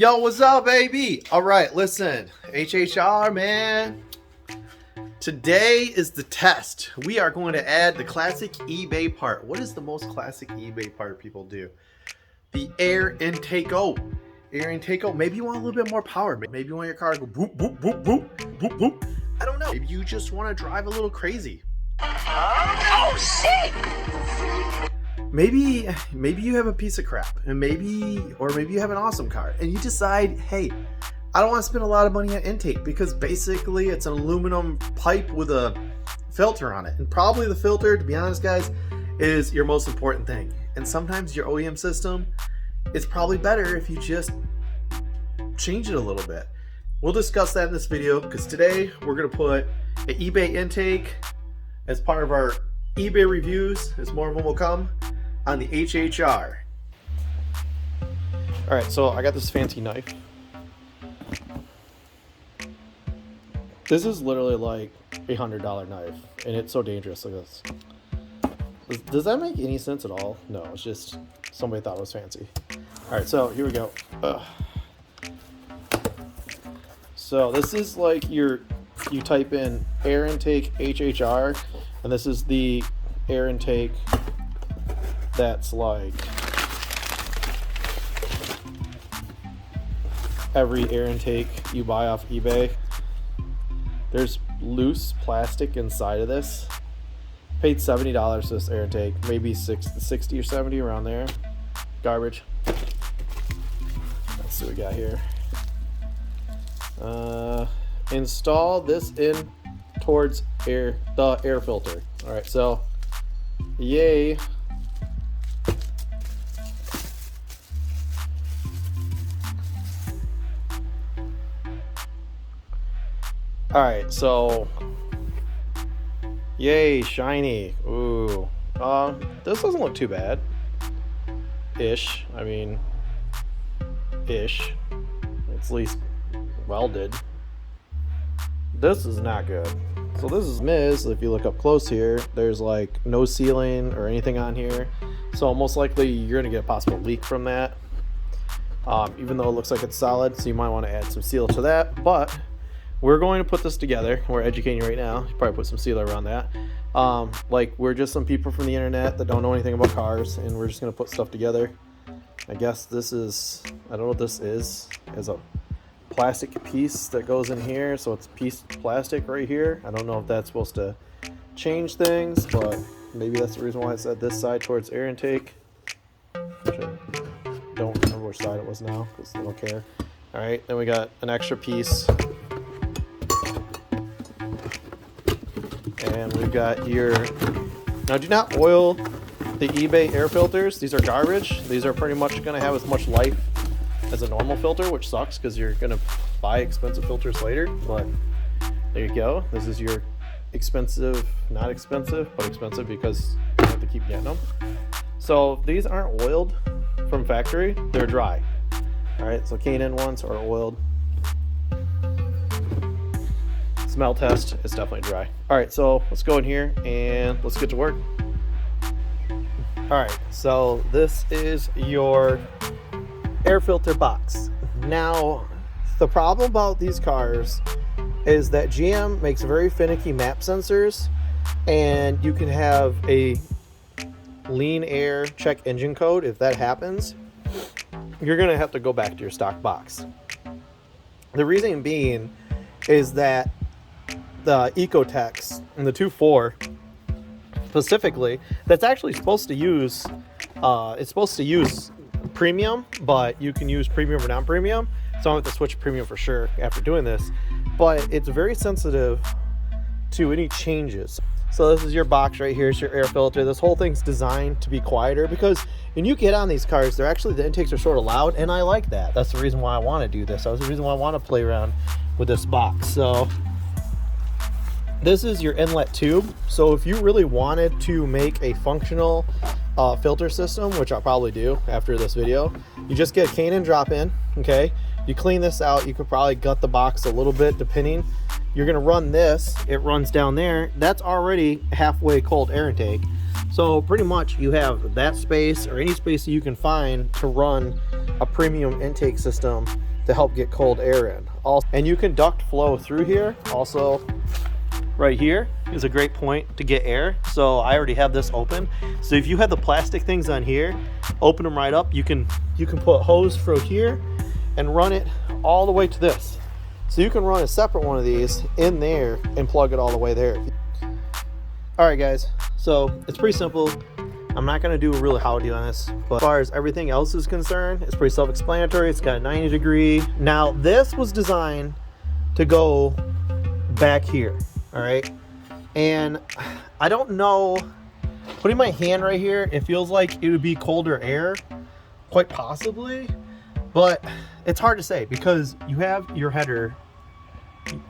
Yo, what's up, baby? All right, listen, HHR, man. Today is the test. We are going to add the classic eBay part. What is the most classic eBay part people do? The air intake O. Air intake O. Maybe you want a little bit more power. Maybe you want your car to go boop, boop, boop, boop, boop, boop. I don't know. Maybe you just want to drive a little crazy. Oh, shit! Maybe you have a piece of crap, and maybe you have an awesome car, and you decide, hey, I don't want to spend a lot of money on intake because basically it's an aluminum pipe with a filter on it, and probably the filter, to be honest, guys, is your most important thing. And sometimes your OEM system is probably better if you just change it a little bit. We'll discuss that in this video because today we're gonna put an eBay intake as part of our eBay reviews, as more of them will come, on the HHR. All right, so I got this fancy knife. This is literally like $100 knife, and it's so dangerous. Look at this. Does that make any sense at all? No, it's just somebody thought it was fancy. All right, so here we go. So this is like you type in air intake HHR, and this is the air intake that's like every air intake you buy off eBay. There's loose plastic inside of this. Paid $70 for this air intake, maybe 60 or 70 around there. Garbage. Let's see what we got here. Install this in towards the air filter. All right, so yay. All right, so yay, shiny. Ooh, this doesn't look too bad. Ish. I mean, ish. It's at least welded. This is not good. So this is Miz. If you look up close here, there's like no sealing or anything on here. So most likely you're gonna get a possible leak from that. Even though it looks like it's solid, so you might want to add some seal to that. But we're going to put this together. We're educating you right now. You probably put some sealer around that. Like we're just some people from the internet that don't know anything about cars, and we're just gonna put stuff together. I guess this is, I don't know what this is. It's a plastic piece that goes in here, so it's piece plastic right here. I don't know if that's supposed to change things, but maybe that's the reason why I said this side towards air intake. Which I don't remember which side it was now because I don't care. All right, then we got an extra piece. And we've got your, now do not oil the eBay air filters. These are garbage. These are pretty much going to have as much life as a normal filter, which sucks because you're going to buy expensive filters later. But there you go. This is your expensive, not expensive, but expensive because you have to keep getting them. So these aren't oiled from factory. They're dry. All right, so K&N ones are oiled. Smell test, it's definitely dry. All right, so let's go in here and let's get to work. All right, so this is your air filter box. Now, the problem about these cars is that GM makes very finicky map sensors, and you can have a lean air check engine code. If that happens, you're gonna have to go back to your stock box. The reason being is that the Ecotex and the 2.4 specifically, that's actually supposed to use it's supposed to use premium, but you can use premium or non-premium, so I'm going to switch premium for sure after doing this. But it's very sensitive to any changes. So this is your box right here. It's your air filter. This whole thing's designed to be quieter because when you get on these cars, they're actually, the intakes are sort of loud, and I like that. That's the reason why I want to do this. That's the reason why I want to play around with this box. So this is your inlet tube. So if you really wanted to make a functional filter system, which I'll probably do after this video, you just get a K&N drop-in, okay? You clean this out. You could probably gut the box a little bit depending. You're gonna run this, it runs down there. That's already halfway cold air intake. So pretty much you have that space or any space that you can find to run a premium intake system to help get cold air in. Also, and you can duct flow through here. Also, right here is a great point to get air. So I already have this open. So if you have the plastic things on here, open them right up. You can put hose through here and run it all the way to this. So you can run a separate one of these in there and plug it all the way there. All right, guys. So it's pretty simple. I'm not going to do a real how-to on this, but as far as everything else is concerned, it's pretty self-explanatory. It's got a 90 degree. Now, this was designed to go back here, all right? And I don't know, putting my hand right here, it feels like it would be colder air, quite possibly, but it's hard to say because you have your header,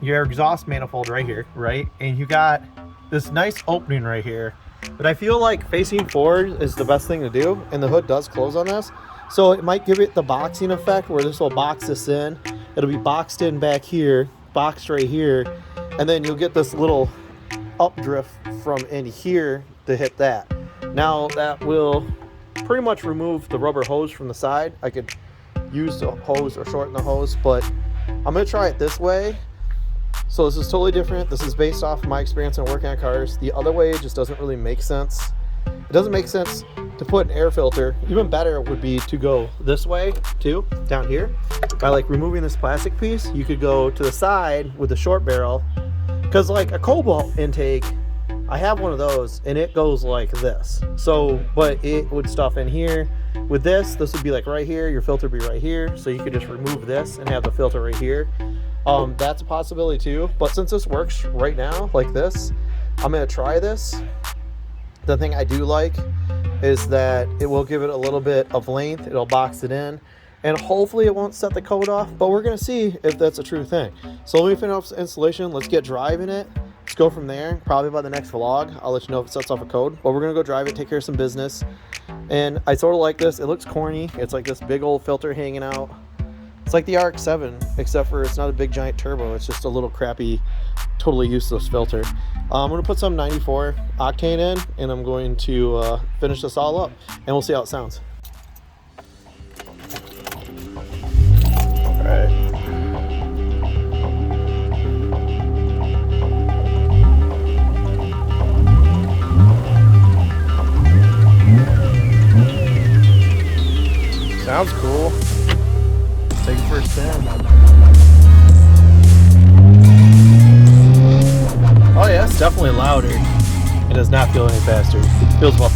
your exhaust manifold right here, right? And you got this nice opening right here. But I feel like facing forward is the best thing to do, and the hood does close on this. So it might give it the boxing effect where this will box this in. It'll be boxed in back here, boxed right here, and then you'll get this little updrift from in here to hit that. Now that will pretty much remove the rubber hose from the side. I could use the hose or shorten the hose, but I'm gonna try it this way. So this is totally different. This is based off my experience in working on cars. The other way just doesn't really make sense. It doesn't make sense to put an air filter. Even better would be to go this way too, down here. By like removing this plastic piece, you could go to the side with the short barrel. Because like a cobalt intake, I have one of those and it goes like this. So, but it would stuff in here. With this would be like right here, your filter would be right here. So you could just remove this and have the filter right here. That's a possibility too, but since this works right now like this, I'm gonna try this. The thing I do like is that it will give it a little bit of length. It'll box it in, and hopefully it won't set the code off, but we're gonna see if that's a true thing. So let me finish off the installation. Let's get driving it. Let's go from there. Probably by the next vlog, I'll let you know if it sets off a code, but we're gonna go drive it, take care of some business. And I sort of like this. It looks corny. It's like this big old filter hanging out. It's like the RX-7, except for it's not a big giant turbo. It's just a little crappy, totally useless filter. I'm going to put some 94 octane in, and I'm going to finish this all up, and we'll see how it sounds. All right. Sounds cool. Take it for a spin. Oh yeah, it's definitely louder. It does not feel any faster. It feels well.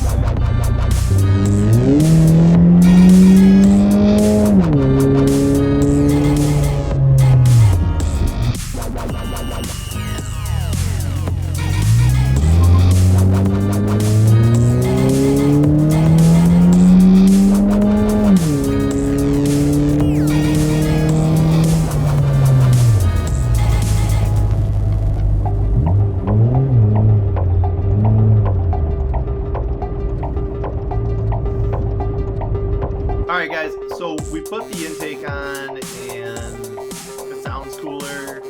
Alright guys, so we put the intake on and it sounds cooler.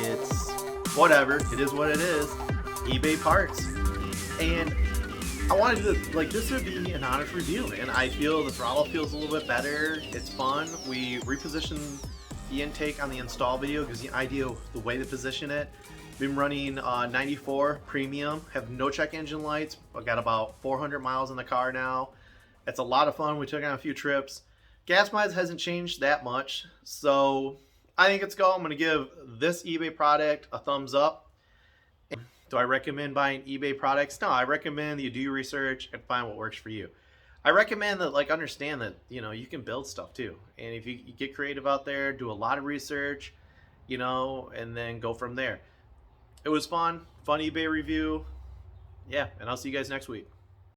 It's whatever, it is what it is. eBay parts. And I wanted to, like, this would be an honest review, and I feel the throttle feels a little bit better. It's fun. We repositioned the intake on the install video because the idea of the way to position it. Been running 94 premium, have no check engine lights. I've got about 400 miles in the car now. It's a lot of fun. We took on a few trips. Gas mileage hasn't changed that much, so I think it's go. I'm going to give this eBay product a thumbs up. Do I recommend buying eBay products? No, I recommend that you do your research and find what works for you. I recommend that, like, understand that, you know, you can build stuff too. And if you get creative out there, do a lot of research, you know, and then go from there. It was fun eBay review. Yeah, and I'll see you guys next week.